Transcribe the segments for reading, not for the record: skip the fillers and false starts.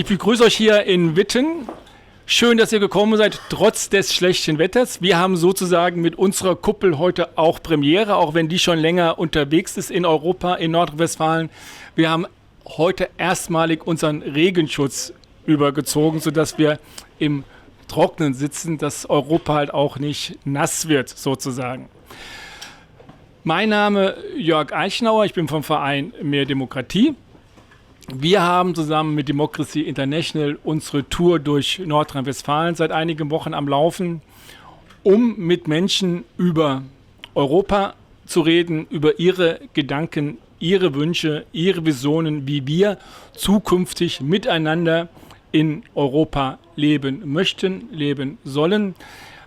Ich begrüße euch hier in Witten. Schön, dass ihr gekommen seid, trotz des schlechten Wetters. Wir haben sozusagen mit unserer Kuppel heute auch Premiere, auch wenn die schon länger unterwegs ist in Europa, in Nordrhein-Westfalen. Wir haben heute erstmalig unseren Regenschutz übergezogen, sodass wir im Trocknen sitzen, dass Europa halt auch nicht nass wird, sozusagen. Mein Name Jörg Eichnauer, ich bin vom Verein Mehr Demokratie. Wir haben zusammen mit Democracy International unsere Tour durch Nordrhein-Westfalen seit einigen Wochen am Laufen, um mit Menschen über Europa zu reden, über ihre Gedanken, ihre Wünsche, ihre Visionen, wie wir zukünftig miteinander in Europa leben möchten, leben sollen,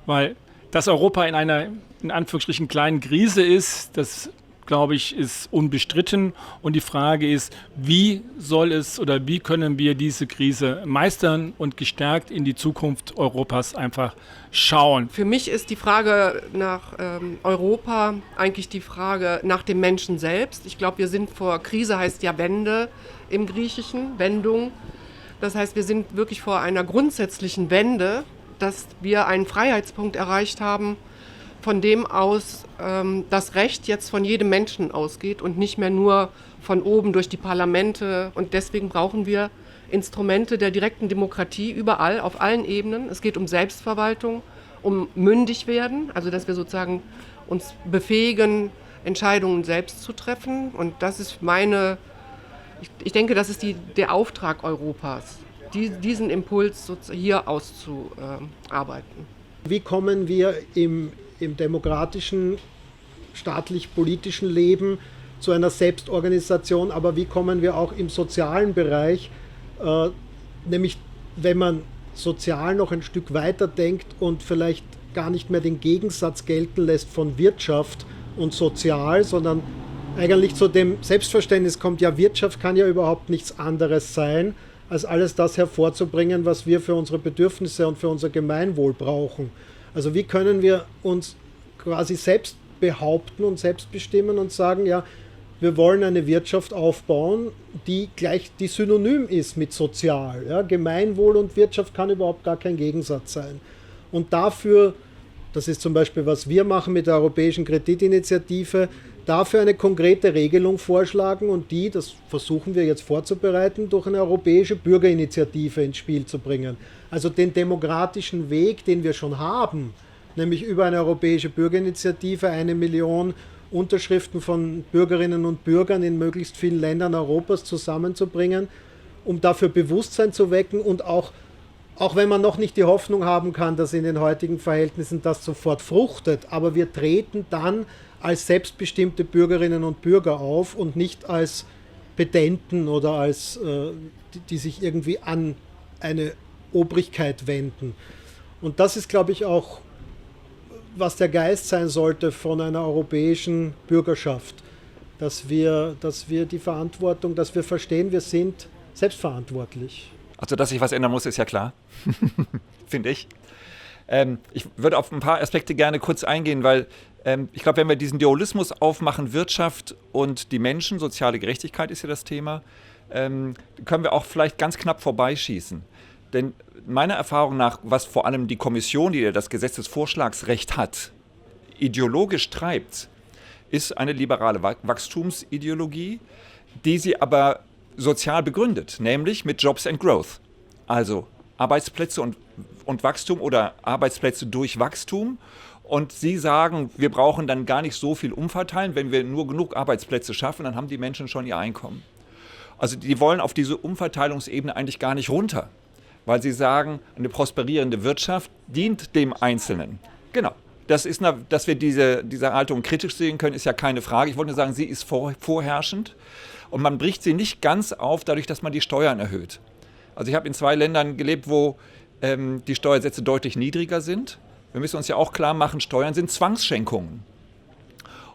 weil dass Europa in einer, in Anführungsstrichen, kleinen Krise ist, das glaube ich, ist unbestritten. Und die Frage ist, wie soll es oder wie können wir diese Krise meistern und gestärkt in die Zukunft Europas einfach schauen? Für mich ist die Frage nach Europa eigentlich die Frage nach dem Menschen selbst. Ich glaube, wir sind vor Krise, heißt ja Wende im Griechischen, Wendung. Das heißt, wir sind wirklich vor einer grundsätzlichen Wende, dass wir einen Freiheitspunkt erreicht haben, von dem aus das Recht jetzt von jedem Menschen ausgeht und nicht mehr nur von oben durch die Parlamente. Und deswegen brauchen wir Instrumente der direkten Demokratie überall, auf allen Ebenen. Es geht um Selbstverwaltung, um Mündigwerden, also dass wir sozusagen uns befähigen, Entscheidungen selbst zu treffen. Und das ist ich denke, das ist der Auftrag Europas, diesen Impuls hier auszuarbeiten. Wie kommen wir im demokratischen, staatlich-politischen Leben zu einer Selbstorganisation, aber wie kommen wir auch im sozialen Bereich, nämlich wenn man sozial noch ein Stück weiter denkt und vielleicht gar nicht mehr den Gegensatz gelten lässt von Wirtschaft und Sozial, sondern eigentlich zu dem Selbstverständnis kommt, ja, Wirtschaft kann ja überhaupt nichts anderes sein, als alles das hervorzubringen, was wir für unsere Bedürfnisse und für unser Gemeinwohl brauchen. Also wie können wir uns quasi selbst behaupten und selbst bestimmen und sagen, ja, wir wollen eine Wirtschaft aufbauen, die synonym ist mit sozial. Ja? Gemeinwohl und Wirtschaft kann überhaupt gar kein Gegensatz sein. Und dafür, das ist zum Beispiel, was wir machen mit der Europäischen Kreditinitiative, dafür eine konkrete Regelung vorschlagen und das versuchen wir jetzt vorzubereiten, durch eine europäische Bürgerinitiative ins Spiel zu bringen. Also den demokratischen Weg, den wir schon haben, nämlich über eine europäische Bürgerinitiative 1 Million Unterschriften von Bürgerinnen und Bürgern in möglichst vielen Ländern Europas zusammenzubringen, um dafür Bewusstsein zu wecken und auch wenn man noch nicht die Hoffnung haben kann, dass in den heutigen Verhältnissen das sofort fruchtet, aber wir treten dann als selbstbestimmte Bürgerinnen und Bürger auf und nicht als Pedenten oder als die sich irgendwie an eine Obrigkeit wenden. Und das ist, glaube ich, auch, was der Geist sein sollte von einer europäischen Bürgerschaft, dass wir die Verantwortung, dass wir verstehen, wir sind selbstverantwortlich. Also, dass sich was ändern muss, ist ja klar, finde ich. Ich würde auf ein paar Aspekte gerne kurz eingehen, weil ich glaube, wenn wir diesen Dualismus aufmachen, Wirtschaft und die Menschen, soziale Gerechtigkeit ist ja das Thema, können wir auch vielleicht ganz knapp vorbeischießen. Denn meiner Erfahrung nach, was vor allem die Kommission, die ja das Gesetzesvorschlagsrecht hat, ideologisch treibt, ist eine liberale Wachstumsideologie, die sie aber sozial begründet, nämlich mit Jobs and Growth. Also Arbeitsplätze und Wachstum oder Arbeitsplätze durch Wachstum. Und sie sagen, wir brauchen dann gar nicht so viel umverteilen. Wenn wir nur genug Arbeitsplätze schaffen, dann haben die Menschen schon ihr Einkommen. Also die wollen auf diese Umverteilungsebene eigentlich gar nicht runter, weil sie sagen, eine prosperierende Wirtschaft dient dem Einzelnen. Genau. Dass wir diese Haltung kritisch sehen können, ist ja keine Frage. Ich wollte nur sagen, sie ist vorherrschend und man bricht sie nicht ganz auf, dadurch, dass man die Steuern erhöht. Also ich habe in 2 Ländern gelebt, wo die Steuersätze deutlich niedriger sind. Wir müssen uns ja auch klar machen, Steuern sind Zwangsschenkungen.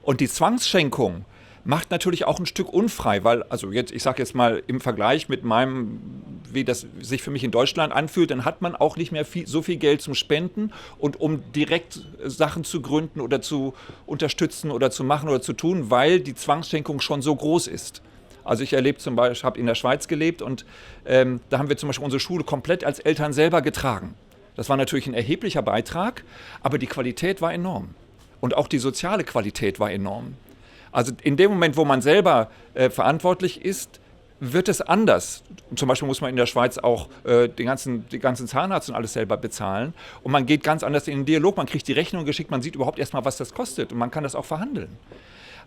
Und die Zwangsschenkung macht natürlich auch ein Stück unfrei, weil, also jetzt, ich sage jetzt mal im Vergleich mit wie das sich für mich in Deutschland anfühlt, dann hat man auch nicht mehr so viel Geld zum Spenden und um direkt Sachen zu gründen oder zu unterstützen oder zu machen oder zu tun, weil die Zwangsschenkung schon so groß ist. Also ich erlebe zum Beispiel, habe in der Schweiz gelebt und da haben wir zum Beispiel unsere Schule komplett als Eltern selber getragen. Das war natürlich ein erheblicher Beitrag, aber die Qualität war enorm. Und auch die soziale Qualität war enorm. Also in dem Moment, wo man selber verantwortlich ist, wird es anders. Zum Beispiel muss man in der Schweiz auch den ganzen Zahnarzt und alles selber bezahlen. Und man geht ganz anders in den Dialog, man kriegt die Rechnung geschickt, man sieht überhaupt erstmal, was das kostet. Und man kann das auch verhandeln.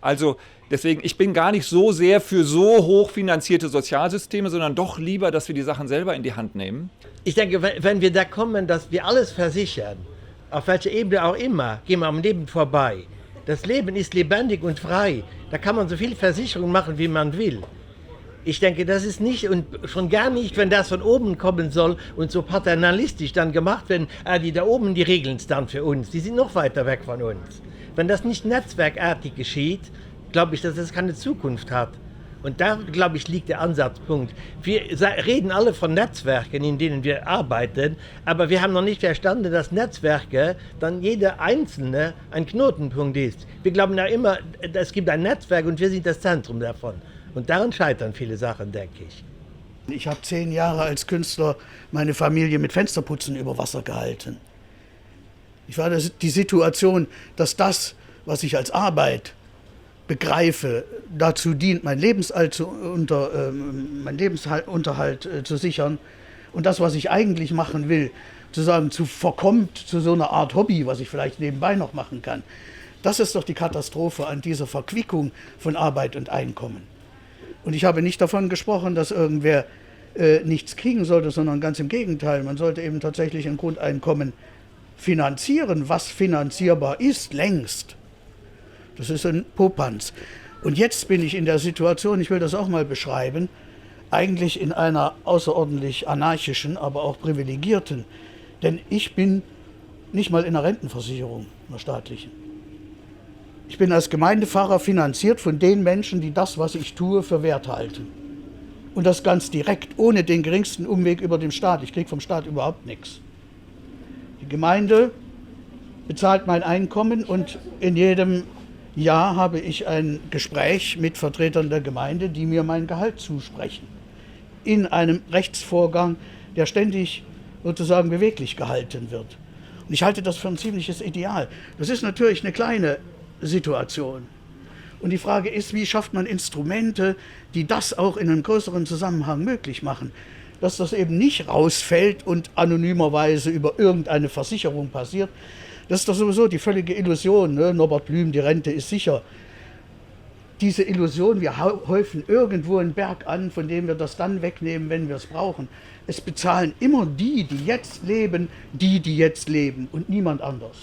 Also deswegen, ich bin gar nicht so sehr für so hochfinanzierte Sozialsysteme, sondern doch lieber, dass wir die Sachen selber in die Hand nehmen. Ich denke, wenn wir da kommen, dass wir alles versichern, auf welcher Ebene auch immer, gehen wir am Leben vorbei. Das Leben ist lebendig und frei. Da kann man so viel Versicherung machen, wie man will. Ich denke, das ist nicht, und schon gar nicht, wenn das von oben kommen soll und so paternalistisch dann gemacht werden, die da oben, die regeln es dann für uns, die sind noch weiter weg von uns. Wenn das nicht netzwerkartig geschieht, glaube ich, dass das keine Zukunft hat. Und da, glaube ich, liegt der Ansatzpunkt. Wir reden alle von Netzwerken, in denen wir arbeiten, aber wir haben noch nicht verstanden, dass Netzwerke dann jeder einzelne ein Knotenpunkt ist. Wir glauben ja immer, es gibt ein Netzwerk und wir sind das Zentrum davon. Und daran scheitern viele Sachen, denke ich. Ich habe 10 Jahre als Künstler meine Familie mit Fensterputzen über Wasser gehalten. Ich war die Situation, dass das, was ich als Arbeit begreife, dazu dient, meinen Lebensunterhalt zu sichern. Und das, was ich eigentlich machen will, verkommt zu so einer Art Hobby, was ich vielleicht nebenbei noch machen kann. Das ist doch die Katastrophe an dieser Verquickung von Arbeit und Einkommen. Und ich habe nicht davon gesprochen, dass irgendwer nichts kriegen sollte, sondern ganz im Gegenteil. Man sollte eben tatsächlich ein Grundeinkommen finanzieren, was finanzierbar ist, längst. Das ist ein Popanz. Und jetzt bin ich in der Situation, ich will das auch mal beschreiben, eigentlich in einer außerordentlich anarchischen, aber auch privilegierten. Denn ich bin nicht mal in einer Rentenversicherung, einer staatlichen. Ich bin als Gemeindepfarrer finanziert von den Menschen, die das, was ich tue, für wert halten. Und das ganz direkt, ohne den geringsten Umweg über den Staat. Ich kriege vom Staat überhaupt nichts. Die Gemeinde bezahlt mein Einkommen und in jedem Jahr habe ich ein Gespräch mit Vertretern der Gemeinde, die mir mein Gehalt zusprechen. In einem Rechtsvorgang, der ständig sozusagen beweglich gehalten wird. Und ich halte das für ein ziemliches Ideal. Das ist natürlich eine kleine Situation. Und die Frage ist, wie schafft man Instrumente, die das auch in einem größeren Zusammenhang möglich machen? Dass das eben nicht rausfällt und anonymerweise über irgendeine Versicherung passiert. Das ist doch sowieso die völlige Illusion, ne? Norbert Blüm, die Rente ist sicher. Diese Illusion, wir häufen irgendwo einen Berg an, von dem wir das dann wegnehmen, wenn wir es brauchen. Es bezahlen immer die jetzt leben, die jetzt leben und niemand anders.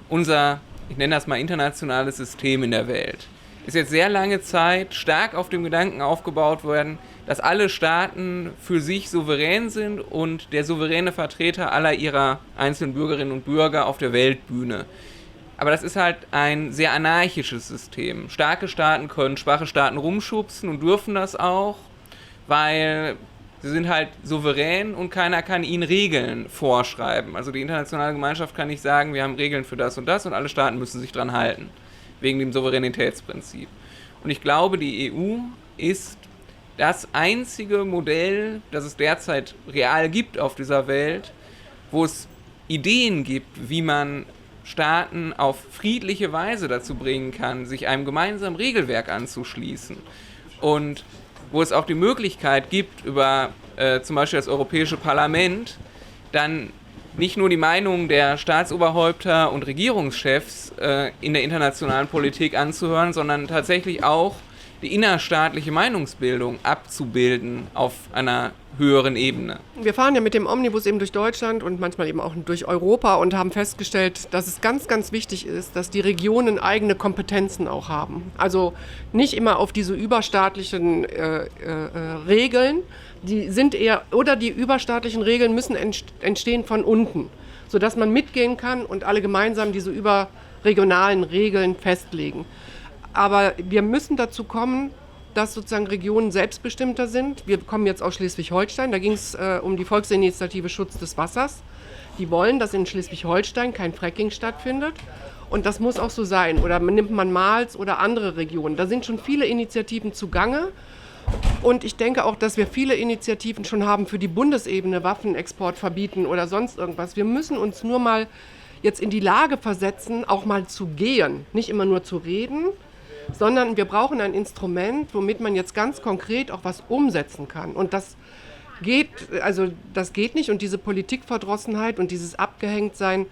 Unser, ich nenne das mal internationales System in der Welt, ist jetzt sehr lange Zeit stark auf dem Gedanken aufgebaut worden, dass alle Staaten für sich souverän sind und der souveräne Vertreter aller ihrer einzelnen Bürgerinnen und Bürger auf der Weltbühne. Aber das ist halt ein sehr anarchisches System. Starke Staaten können schwache Staaten rumschubsen und dürfen das auch, weil sie sind halt souverän und keiner kann ihnen Regeln vorschreiben. Also die internationale Gemeinschaft kann nicht sagen, wir haben Regeln für das und alle Staaten müssen sich dran halten, wegen dem Souveränitätsprinzip. Und ich glaube, die EU ist das einzige Modell, das es derzeit real gibt auf dieser Welt, wo es Ideen gibt, wie man Staaten auf friedliche Weise dazu bringen kann, sich einem gemeinsamen Regelwerk anzuschließen. Und wo es auch die Möglichkeit gibt, über zum Beispiel das Europäische Parlament dann nicht nur die Meinungen der Staatsoberhäupter und Regierungschefs in der internationalen Politik anzuhören, sondern tatsächlich auch die innerstaatliche Meinungsbildung abzubilden auf einer höheren Ebene. Wir fahren ja mit dem Omnibus eben durch Deutschland und manchmal eben auch durch Europa und haben festgestellt, dass es ganz, ganz wichtig ist, dass die Regionen eigene Kompetenzen auch haben. Also nicht immer auf diese überstaatlichen Regeln, die sind eher, oder die überstaatlichen Regeln müssen entstehen von unten, sodass man mitgehen kann und alle gemeinsam diese überregionalen Regeln festlegen. Aber wir müssen dazu kommen, dass sozusagen Regionen selbstbestimmter sind. Wir kommen jetzt aus Schleswig-Holstein, da ging es um die Volksinitiative Schutz des Wassers. Die wollen, dass in Schleswig-Holstein kein Fracking stattfindet und das muss auch so sein. Oder nimmt man Mals oder andere Regionen, da sind schon viele Initiativen zugange Und ich denke auch, dass wir viele Initiativen schon haben für die Bundesebene, Waffenexport verbieten oder sonst irgendwas. Wir müssen uns nur mal jetzt in die Lage versetzen, auch mal zu gehen, nicht immer nur zu reden, sondern wir brauchen ein Instrument, womit man jetzt ganz konkret auch was umsetzen kann. Und das geht nicht. Und diese Politikverdrossenheit und dieses Abgehängtsein,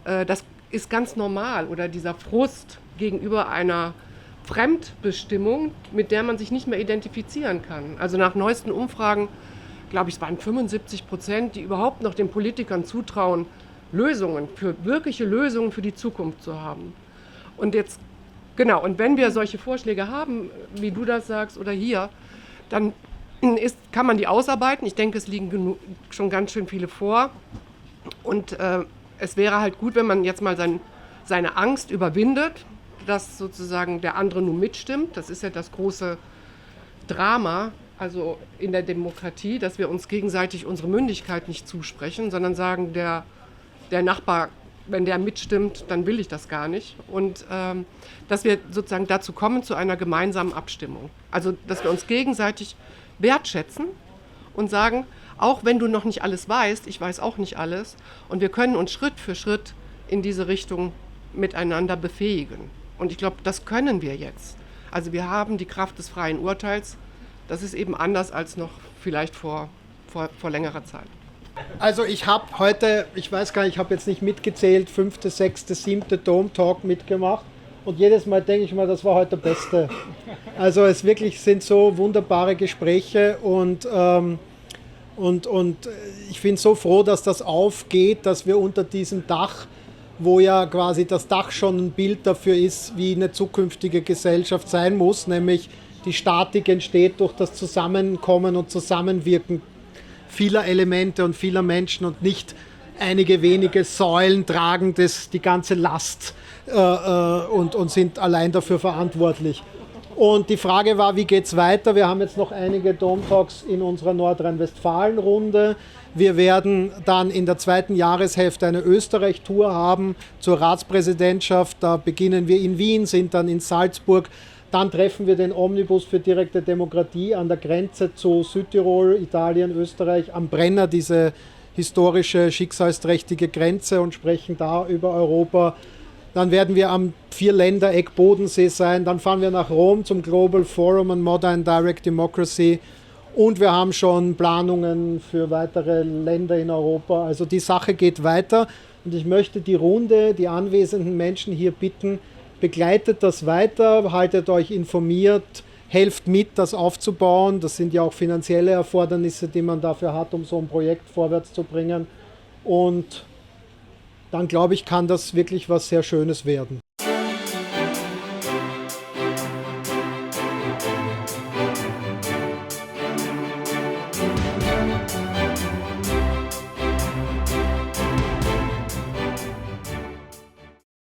das ist ganz normal. Oder dieser Frust gegenüber einer Fremdbestimmung, mit der man sich nicht mehr identifizieren kann. Also nach neuesten Umfragen, glaube ich, es waren 75%, die überhaupt noch den Politikern zutrauen, wirkliche Lösungen für die Zukunft zu haben. Und jetzt, genau, und wenn wir solche Vorschläge haben, wie du das sagst oder hier, dann kann man die ausarbeiten. Ich denke, es liegen schon ganz schön viele vor. Und es wäre halt gut, wenn man jetzt mal seine Angst überwindet, dass sozusagen der andere nur mitstimmt. Das ist ja das große Drama, also in der Demokratie, dass wir uns gegenseitig unsere Mündigkeit nicht zusprechen, sondern sagen, der Nachbar, wenn der mitstimmt, dann will ich das gar nicht. Und dass wir sozusagen dazu kommen, zu einer gemeinsamen Abstimmung. Also, dass wir uns gegenseitig wertschätzen und sagen, auch wenn du noch nicht alles weißt, ich weiß auch nicht alles, und wir können uns Schritt für Schritt in diese Richtung miteinander befähigen. Und ich glaube, das können wir jetzt. Also wir haben die Kraft des freien Urteils. Das ist eben anders als noch vielleicht vor längerer Zeit. Also ich habe heute, ich weiß gar nicht, ich habe jetzt nicht mitgezählt, 5., 6., 7. Dome Talk mitgemacht. Und jedes Mal denke ich mal, das war heute der Beste. Also es wirklich sind so wunderbare Gespräche und ich bin so froh, dass das aufgeht, dass wir unter diesem Dach, wo ja quasi das Dach schon ein Bild dafür ist, wie eine zukünftige Gesellschaft sein muss, nämlich die Statik entsteht durch das Zusammenkommen und Zusammenwirken vieler Elemente und vieler Menschen und nicht einige wenige Säulen tragen die ganze Last und sind allein dafür verantwortlich. Und die Frage war, wie geht es weiter? Wir haben jetzt noch einige Dome Talks in unserer Nordrhein-Westfalen-Runde. Wir werden dann in der 2. Jahreshälfte eine Österreich-Tour haben zur Ratspräsidentschaft. Da beginnen wir in Wien, sind dann in Salzburg. Dann treffen wir den Omnibus für direkte Demokratie an der Grenze zu Südtirol, Italien, Österreich, am Brenner, diese historische, schicksalsträchtige Grenze, und sprechen da über Europa. Dann werden wir am 4-Länder-Eck Bodensee sein. Dann fahren wir nach Rom zum Global Forum on Modern Direct Democracy. Und wir haben schon Planungen für weitere Länder in Europa. Also die Sache geht weiter. Und ich möchte die Runde, die anwesenden Menschen hier bitten, begleitet das weiter, haltet euch informiert, helft mit, das aufzubauen. Das sind ja auch finanzielle Erfordernisse, die man dafür hat, um so ein Projekt vorwärts zu bringen. Und dann, glaube ich, kann das wirklich was sehr Schönes werden.